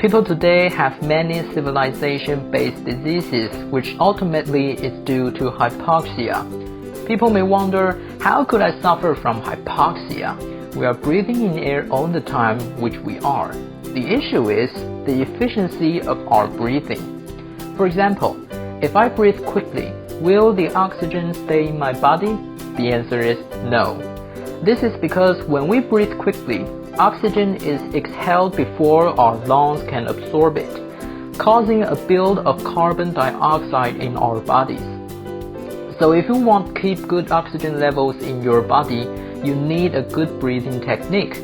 People today have many civilization-based diseases, which ultimately is due to hypoxia. People may wonder, how could I suffer from hypoxia? We are breathing in air all the time, which we are. The issue is the efficiency of our breathing. For example, if I breathe quickly, will the oxygen stay in my body? The answer is no. This is because when we breathe quickly, oxygen is exhaled before our lungs can absorb it, causing a build of carbon dioxide in our bodies. So if you want to keep good oxygen levels in your body, you need a good breathing technique.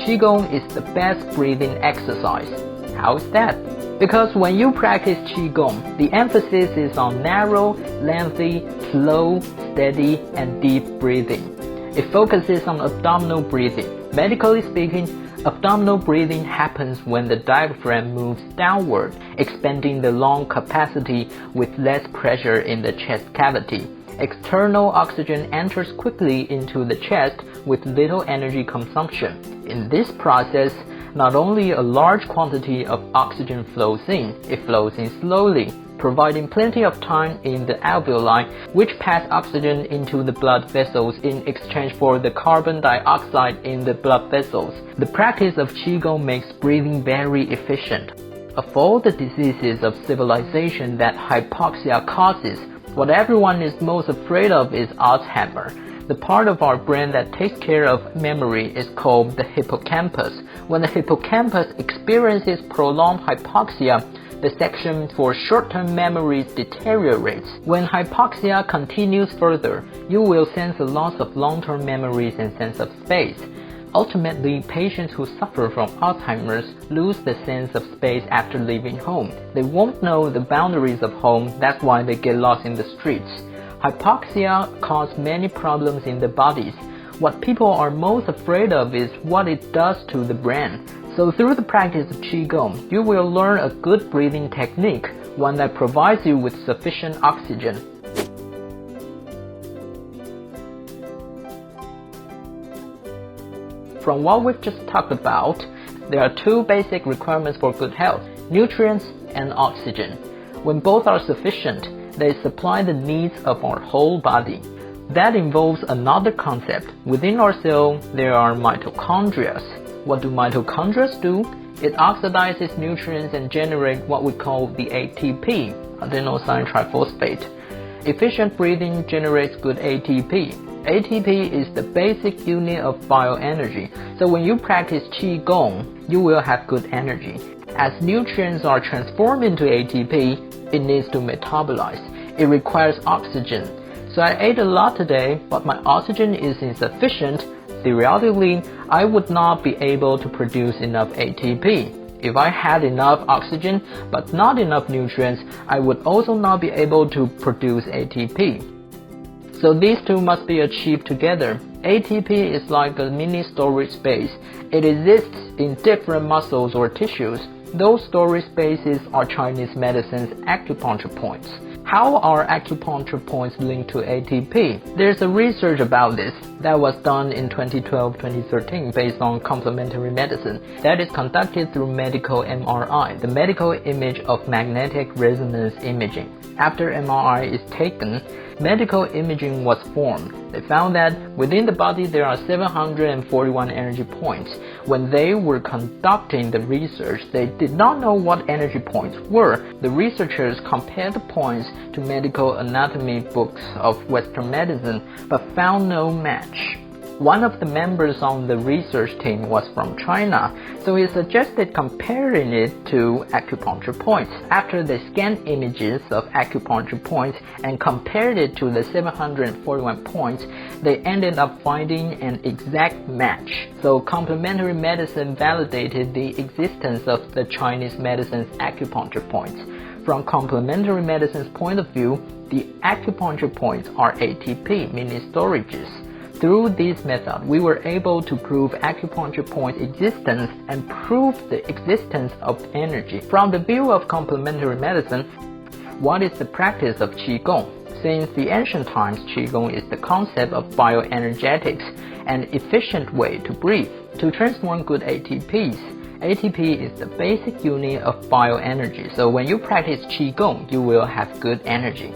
Qigong is the best breathing exercise. How is that? Because when you practice Qigong, the emphasis is on narrow, lengthy, slow, steady, and deep breathing. It focuses on abdominal breathing. Medically speaking, abdominal breathing happens when the diaphragm moves downward, expanding the lung capacity with less pressure in the chest cavity. External oxygen enters quickly into the chest with little energy consumption. In this process, not only a large quantity of oxygen flows in, it flows in slowly, providing plenty of time in the alveoli, which pass oxygen into the blood vessels in exchange for the carbon dioxide in the blood vessels. The practice of Qigong makes breathing very efficient. Of all the diseases of civilization that hypoxia causes, what everyone is most afraid of is Alzheimer. The part of our brain that takes care of memory is called the hippocampus. When the hippocampus experiences prolonged hypoxia, the section for short-term memories deteriorates. When hypoxia continues further, you will sense a loss of long-term memories and sense of space. Ultimately, patients who suffer from Alzheimer's lose the sense of space after leaving home. They won't know the boundaries of home, that's why they get lost in the streets. Hypoxia causes many problems in the bodies. What people are most afraid of is what it does to the brain. So through the practice of Qigong, you will learn a good breathing technique, one that provides you with sufficient oxygen. From what we've just talked about, there are two basic requirements for good health: nutrients and oxygen. When both are sufficient, they supply the needs of our whole body. That involves another concept. Within our cell, there are mitochondrias. What do mitochondria do? It oxidizes nutrients and generates what we call the ATP, adenosine triphosphate. Efficient breathing generates good ATP. ATP is the basic unit of bioenergy, so when you practice Qigong, you will have good energy. As nutrients are transformed into ATP, it needs to metabolize. It requires oxygen. So I ate a lot today, but my oxygen is insufficient. Theoretically, I would not be able to produce enough ATP. If I had enough oxygen but not enough nutrients, I would also not be able to produce ATP. So these two must be achieved together. ATP is like a mini storage space. It exists in different muscles or tissues. Those storage spaces are Chinese medicine's acupuncture points. How are acupuncture points linked to ATP? There's a research about this that was done in 2012-2013 based on complementary medicine that is conducted through medical MRI, the medical image of magnetic resonance imaging. After MRI is taken, medical imaging was formed. They found that within the body there are 741 energy points. When they were conducting the research, they did not know what energy points were. The researchers compared the points to medical anatomy books of Western medicine, but found no match. One of the members on the research team was from China, so he suggested comparing it to acupuncture points. After they scanned images of acupuncture points and compared it to the 741 points, they ended up finding an exact match. So complementary medicine validated the existence of the Chinese medicine's acupuncture points. From complementary medicine's point of view, the acupuncture points are ATP, mini storages. Through this method, we were able to prove acupuncture point existence and prove the existence of energy. From the view of complementary medicine, what is the practice of Qigong? Since the ancient times, Qigong is the concept of bioenergetics, an efficient way to breathe, to transform good ATPs, ATP is the basic unit of bioenergy, so when you practice Qigong, you will have good energy.